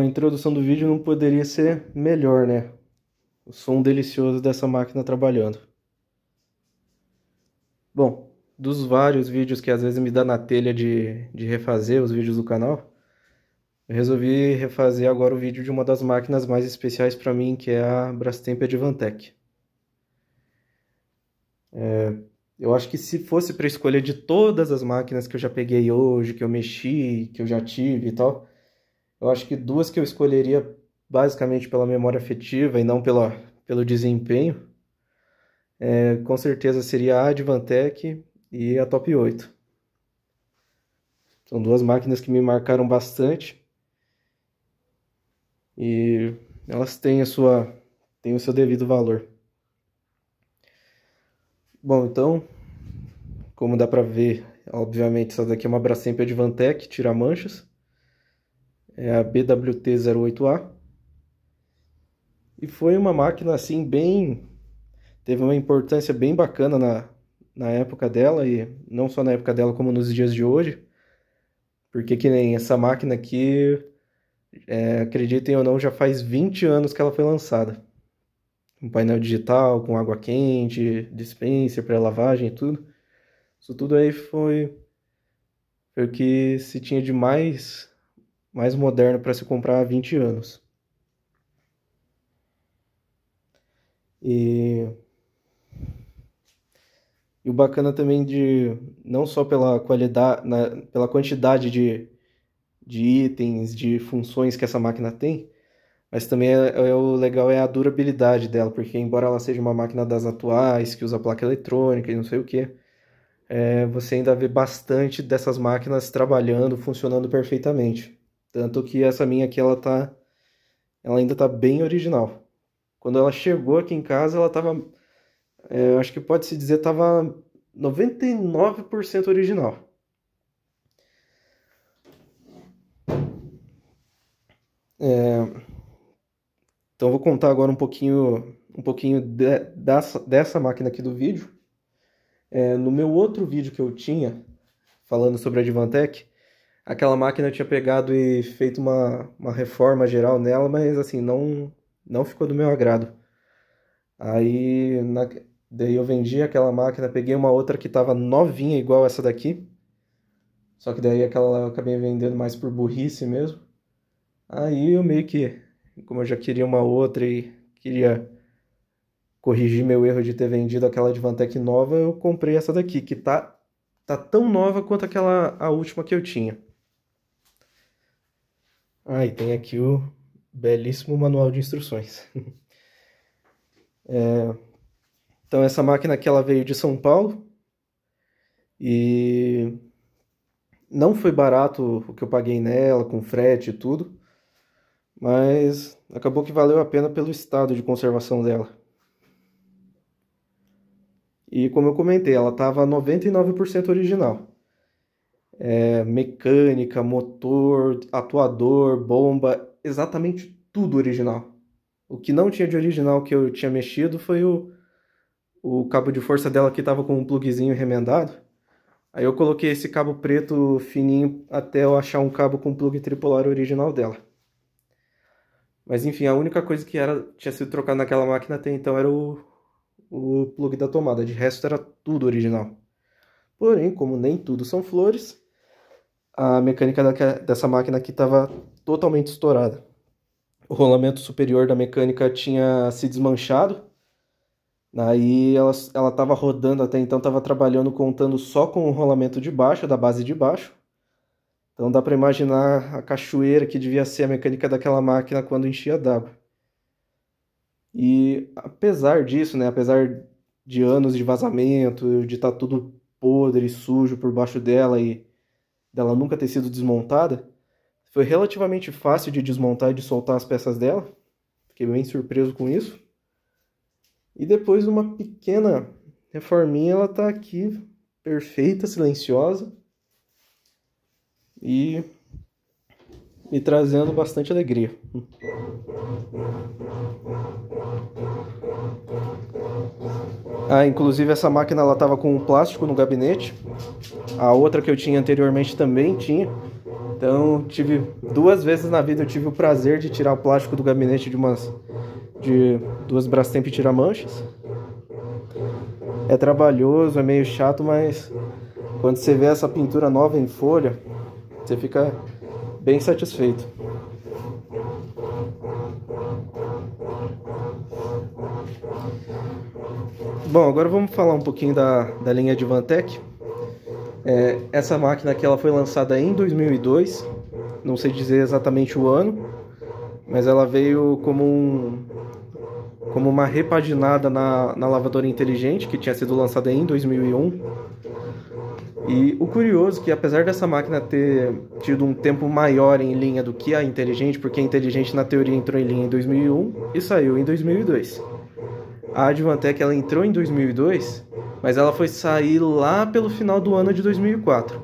introdução do vídeo não poderia ser melhor, né? O som delicioso dessa máquina trabalhando. Bom, dos vários vídeos que às vezes me dá na telha de refazer os vídeos do canal, eu resolvi refazer agora o vídeo de uma das máquinas mais especiais para mim, que é a Brastemp Advantech. Eu acho que se fosse para escolher de todas as máquinas que eu já peguei hoje, que eu mexi, que eu já tive e tal, eu acho que duas que eu escolheria basicamente pela memória afetiva e não pelo desempenho, com certeza seria a Advantech e a Top 8. São duas máquinas que me marcaram bastante e elas têm o seu devido valor. Bom, então, como dá pra ver, obviamente essa daqui é uma Brastemp Advantech tira-manchas. É a BWT-08A. E foi uma máquina assim teve uma importância bem bacana na época dela, e não só na época dela como nos dias de hoje. Porque que nem essa máquina aqui, acreditem ou não, já faz 20 anos que ela foi lançada. Um painel digital, com água quente, dispenser, pré-lavagem e tudo. Isso tudo aí foi o que se tinha de mais moderno para se comprar há 20 anos. E o bacana também não só pela qualidade, pela quantidade de itens, de funções que essa máquina tem, mas também o legal é a durabilidade dela, porque embora ela seja uma máquina das atuais, que usa placa eletrônica e não sei o que, você ainda vê bastante dessas máquinas trabalhando, funcionando perfeitamente. Tanto que essa minha aqui, ela ainda está bem original. Quando ela chegou aqui em casa, ela estava, acho que pode-se dizer, estava 99% original. Então vou contar agora um pouquinho dessa máquina aqui do vídeo. No meu outro vídeo que eu tinha, falando sobre a Advantech, aquela máquina eu tinha pegado e feito uma reforma geral nela, mas assim, não ficou do meu agrado. Aí, daí eu vendi aquela máquina, peguei uma outra que estava novinha, igual essa daqui. Só que daí aquela eu acabei vendendo mais por burrice mesmo. Aí eu meio que, como eu já queria uma outra e queria corrigir meu erro de ter vendido aquela Advantech nova, eu comprei essa daqui, que tá tão nova quanto a última que eu tinha. E tem aqui o belíssimo manual de instruções. Então essa máquina aqui ela veio de São Paulo e não foi barato o que eu paguei nela, com frete e tudo, mas acabou que valeu a pena pelo estado de conservação dela. E como eu comentei, ela estava 99% original. Mecânica, motor, atuador, bomba, exatamente tudo original. O que não tinha de original que eu tinha mexido foi o cabo de força dela, que estava com um plugzinho remendado. Aí eu coloquei esse cabo preto fininho até eu achar um cabo com plug tripolar original dela. Mas enfim, a única coisa que tinha sido trocado naquela máquina até então era o plug da tomada. De resto era tudo original. Porém, como nem tudo são flores, a mecânica dessa máquina aqui estava totalmente estourada. O rolamento superior da mecânica tinha se desmanchado. Aí ela estava rodando até então, estava trabalhando contando só com o rolamento de baixo, da base de baixo. Então dá para imaginar a cachoeira que devia ser a mecânica daquela máquina quando enchia d'água. E apesar disso, né, apesar de anos de vazamento, de estar tudo podre e sujo por baixo dela e dela nunca ter sido desmontada, foi relativamente fácil de desmontar e de soltar as peças dela. Fiquei bem surpreso com isso. E depois de uma pequena reforminha, ela está aqui perfeita, silenciosa e me trazendo bastante alegria. Inclusive essa máquina estava com um plástico no gabinete. A outra que eu tinha anteriormente também tinha. Então, duas vezes na vida eu tive o prazer de tirar o plástico do gabinete de duas Brastemp tira-manchas. É trabalhoso, é meio chato, mas quando você vê essa pintura nova em folha, você fica bem satisfeito. Bom, agora vamos falar um pouquinho da linha Advantech. Essa máquina aqui ela foi lançada em 2002, não sei dizer exatamente o ano, mas ela veio como uma repaginada na lavadora inteligente, que tinha sido lançada em 2001. E o curioso é que, apesar dessa máquina ter tido um tempo maior em linha do que a inteligente, porque a inteligente na teoria entrou em linha em 2001 e saiu em 2002. A Advantech ela entrou em 2002, mas ela foi sair lá pelo final do ano de 2004.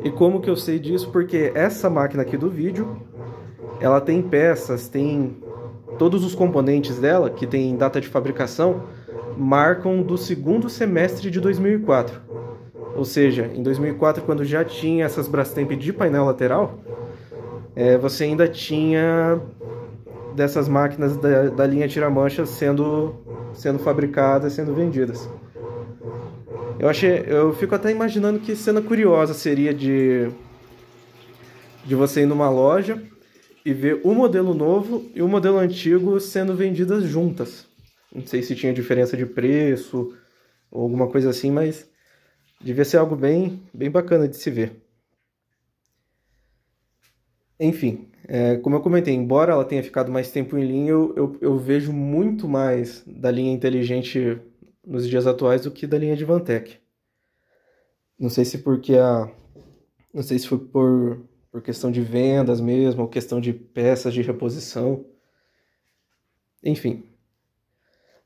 E como que eu sei disso? Porque essa máquina aqui do vídeo, ela tem peças, tem todos os componentes dela, que tem data de fabricação, marcam do segundo semestre de 2004. Ou seja, em 2004, quando já tinha essas Brastemp de painel lateral, você ainda tinha dessas máquinas da linha tira-manchas sendo fabricadas, sendo vendidas. Eu fico até imaginando que cena curiosa seria de você ir numa loja e ver o modelo novo e o modelo antigo sendo vendidas juntas. Não sei se tinha diferença de preço ou alguma coisa assim, mas devia ser algo bem bacana de se ver. Enfim, como eu comentei, embora ela tenha ficado mais tempo em linha, eu vejo muito mais da linha inteligente nos dias atuais do que da linha Advantech. Não sei se não sei se foi por questão de vendas mesmo, ou questão de peças de reposição. Enfim.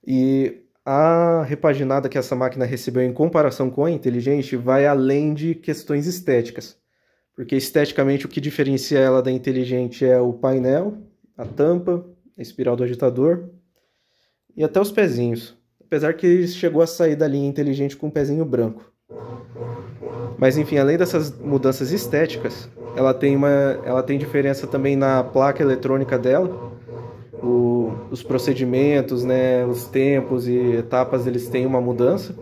E a repaginada que essa máquina recebeu em comparação com a inteligente vai além de questões estéticas. Porque esteticamente o que diferencia ela da inteligente é o painel, a tampa, a espiral do agitador e até os pezinhos. Apesar que chegou a sair da linha inteligente com um pezinho branco. Mas enfim, além dessas mudanças estéticas, ela tem diferença também na placa eletrônica dela. Os procedimentos, né, os tempos e etapas, eles têm uma mudança.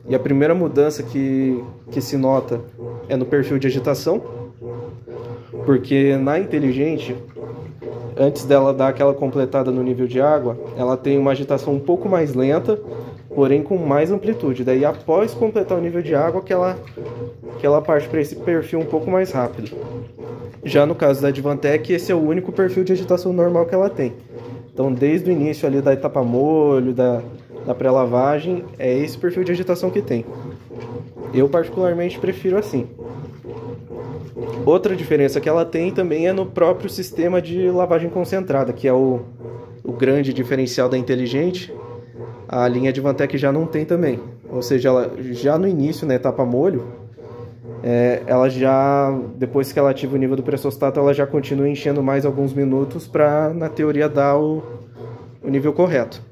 E a primeira mudança que se nota é no perfil de agitação, porque na inteligente, antes dela dar aquela completada no nível de água, ela tem uma agitação um pouco mais lenta, porém com mais amplitude. Daí após completar o nível de água que ela parte para esse perfil um pouco mais rápido. Já no caso da Advantech, esse é o único perfil de agitação normal que ela tem. Então desde o início ali da etapa molho, da pré-lavagem, é esse perfil de agitação que tem. Eu particularmente prefiro assim. Outra diferença que ela tem também é no próprio sistema de lavagem concentrada, que é o grande diferencial da inteligente. A linha Advantech já não tem também. Ou seja, ela já no início, na etapa molho, ela já, depois que ela ativa o nível do pressostato, ela já continua enchendo mais alguns minutos para, na teoria, dar o nível correto.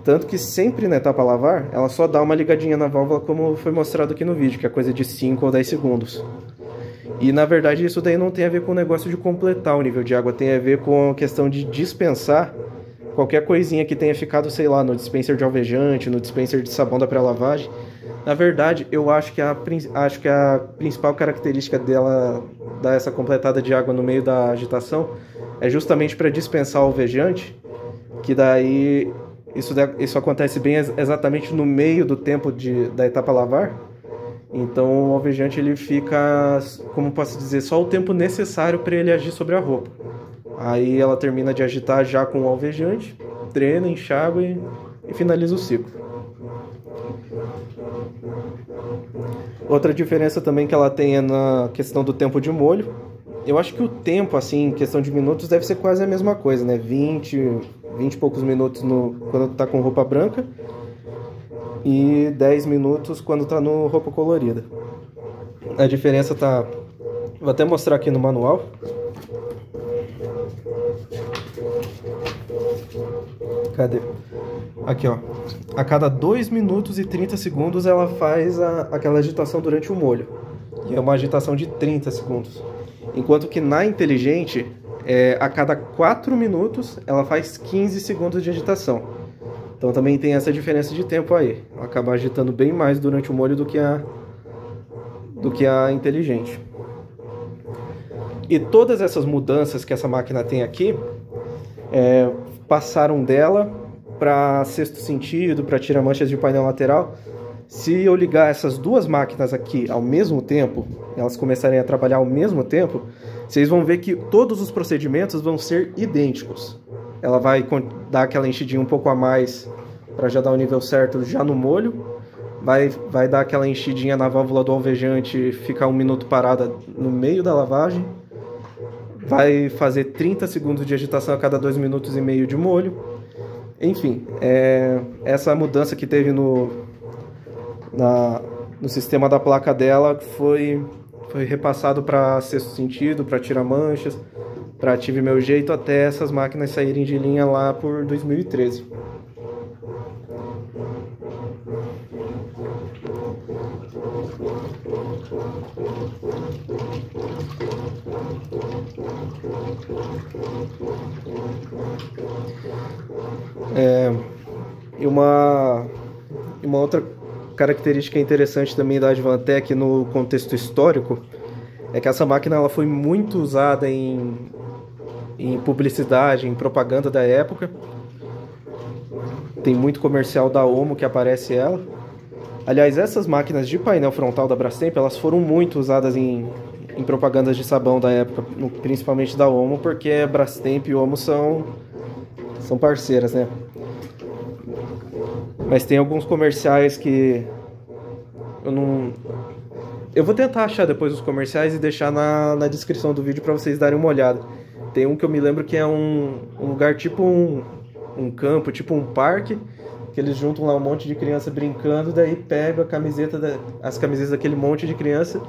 Tanto que sempre na etapa lavar, ela só dá uma ligadinha na válvula, como foi mostrado aqui no vídeo, que é coisa de 5 ou 10 segundos. E na verdade isso daí não tem a ver com o negócio de completar o nível de água, tem a ver com a questão de dispensar qualquer coisinha que tenha ficado, sei lá, no dispenser de alvejante, no dispenser de sabão da pré-lavagem. Na verdade, eu acho que a principal característica dela dar essa completada de água no meio da agitação é justamente para dispensar o alvejante, que daí isso acontece bem exatamente no meio do tempo da etapa lavar. Então o alvejante ele fica, como posso dizer, só o tempo necessário para ele agir sobre a roupa. Aí ela termina de agitar já com o alvejante, drena, enxágua e finaliza o ciclo. Outra diferença também que ela tem é na questão do tempo de molho. Eu acho que o tempo, assim, em questão de minutos, deve ser quase a mesma coisa, né? 20 e poucos minutos quando tá com roupa branca e 10 minutos quando tá no roupa colorida. A diferença tá... Vou até mostrar aqui no manual. Cadê? Aqui, ó. A cada 2 minutos e 30 segundos ela faz aquela agitação durante o molho. Que é uma agitação de 30 segundos. Enquanto que na inteligente, a cada 4 minutos, ela faz 15 segundos de agitação. Então também tem essa diferença de tempo aí. Ela acaba agitando bem mais durante o molho do que a inteligente. E todas essas mudanças que essa máquina tem aqui passaram dela para sexto sentido, para tira-manchas de painel lateral. Se eu ligar essas duas máquinas aqui ao mesmo tempo, elas começarem a trabalhar ao mesmo tempo, vocês vão ver que todos os procedimentos vão ser idênticos. Ela vai dar aquela enchidinha um pouco a mais para já dar o nível certo já no molho. Vai dar aquela enchidinha na válvula do alvejante, ficar 1 minuto parada no meio da lavagem. Vai fazer 30 segundos de agitação a cada 2,5 minutos de molho. Enfim, essa mudança que teve no sistema da placa dela foi repassado para sexto sentido, para tira-manchas, para Ative Meu Jeito, até essas máquinas saírem de linha lá por 2013. E uma outra característica interessante também da Advantech no contexto histórico é que essa máquina ela foi muito usada em publicidade, em propaganda da época. Tem muito comercial da Omo que aparece ela. Aliás, essas máquinas de painel frontal da Brastemp, elas foram muito usadas em propagandas de sabão da época, principalmente da Omo, porque a Brastemp e Omo são parceiras, né? Mas tem alguns comerciais que eu vou tentar achar depois os comerciais e deixar na descrição do vídeo para vocês darem uma olhada. Tem um que eu me lembro que é um lugar tipo um campo, tipo um parque, que eles juntam lá um monte de criança brincando, daí pega as camisetas daquele monte de criança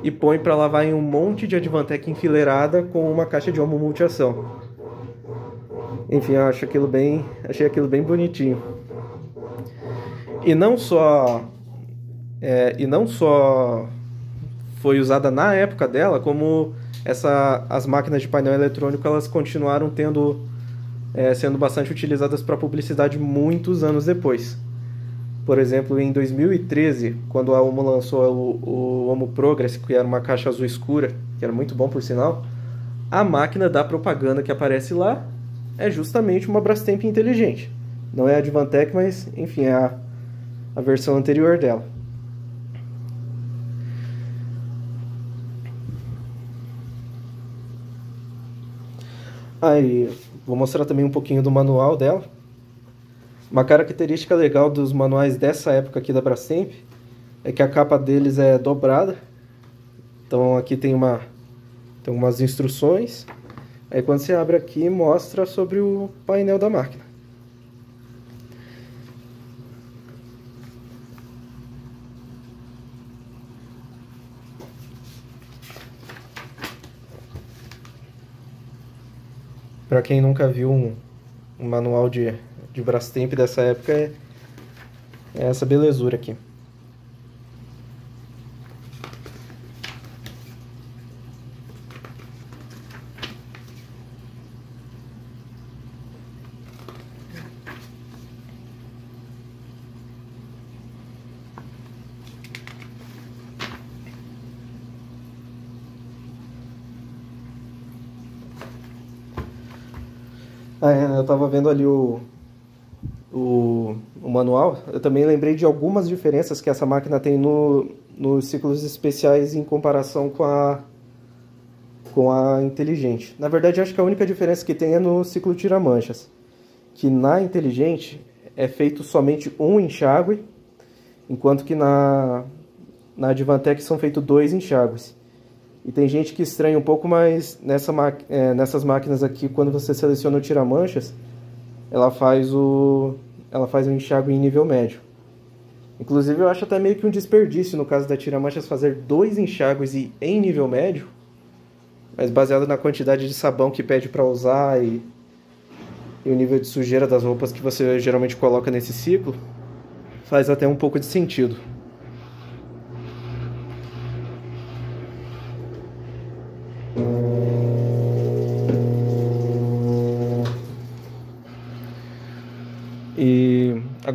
e põe para lavar em um monte de Advantech enfileirada com uma caixa de Omo multiação. Enfim, eu achei aquilo bem bonitinho. E não só foi usada na época dela, como as máquinas de painel eletrônico elas continuaram sendo bastante utilizadas para publicidade muitos anos depois. Por exemplo, em 2013, quando a Omo lançou o Omo Progress, que era uma caixa azul escura, que era muito bom por sinal, a máquina da propaganda que aparece lá é justamente uma Brastemp inteligente. Não é a Advantech, mas enfim, é a versão anterior dela. Aí, vou mostrar também um pouquinho do manual dela. Uma característica legal dos manuais dessa época aqui da Brastemp é que a capa deles é dobrada. Então aqui tem umas instruções. Aí quando você abre aqui, mostra sobre o painel da máquina. Para quem nunca viu um manual de Brastemp dessa época, é essa belezura aqui. Eu tava vendo ali o manual. Eu também lembrei de algumas diferenças que essa máquina tem nos ciclos especiais em comparação com a inteligente. Na verdade, acho que a única diferença que tem é no ciclo tira-manchas, que na inteligente é feito somente um enxágue, enquanto que na Advantech são feitos 2 enxágues. E tem gente que estranha um pouco, mas nessas máquinas aqui, quando você seleciona o tira-manchas, ela faz um enxágue em nível médio. Inclusive, eu acho até meio que um desperdício, no caso da tira-manchas, fazer 2 enxágues em nível médio, mas baseado na quantidade de sabão que pede para usar e o nível de sujeira das roupas que você geralmente coloca nesse ciclo, faz até um pouco de sentido.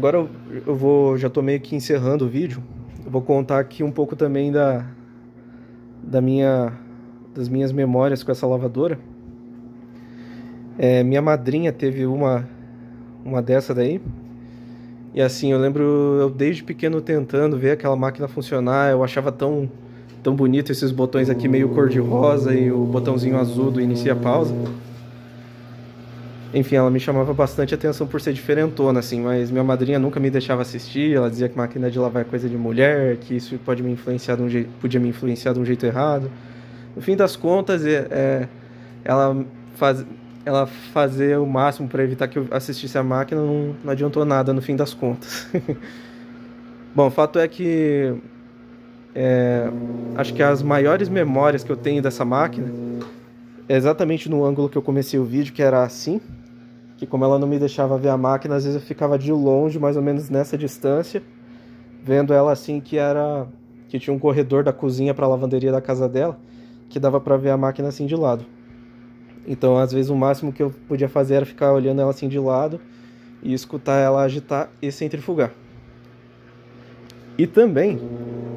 agora já tô meio que encerrando o vídeo. Eu vou contar aqui um pouco também das minhas memórias com essa lavadora. Minha madrinha teve uma dessa daí. E assim, eu lembro eu desde pequeno tentando ver aquela máquina funcionar. Eu achava tão bonito esses botões aqui meio cor-de-rosa e o botãozinho azul do inicia pausa. Enfim, ela me chamava bastante atenção por ser diferentona, assim, mas minha madrinha nunca me deixava assistir. Ela dizia que máquina de lavar é coisa de mulher, que isso podia me influenciar de um jeito errado. No fim das contas, ela, ela fazer o máximo para evitar que eu assistisse a máquina não adiantou nada no fim das contas. Bom, o fato é que acho que as maiores memórias que eu tenho dessa máquina é exatamente no ângulo que eu comecei o vídeo, que era assim, que como ela não me deixava ver a máquina, às vezes eu ficava de longe, mais ou menos nessa distância, vendo ela assim, que tinha um corredor da cozinha para a lavanderia da casa dela, que dava para ver a máquina assim de lado. Então, às vezes, o máximo que eu podia fazer era ficar olhando ela assim de lado e escutar ela agitar e centrifugar. E também,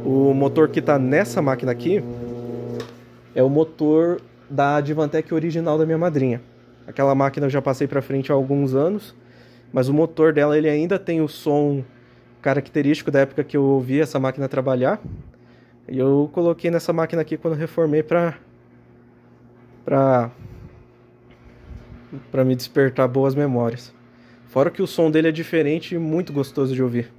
o motor que está nessa máquina aqui é o motor da Advantech original da minha madrinha. Aquela máquina eu já passei para frente há alguns anos, mas o motor dela ele ainda tem o som característico da época que eu ouvi essa máquina trabalhar. E eu coloquei nessa máquina aqui quando reformei para me despertar boas memórias. Fora que o som dele é diferente e muito gostoso de ouvir.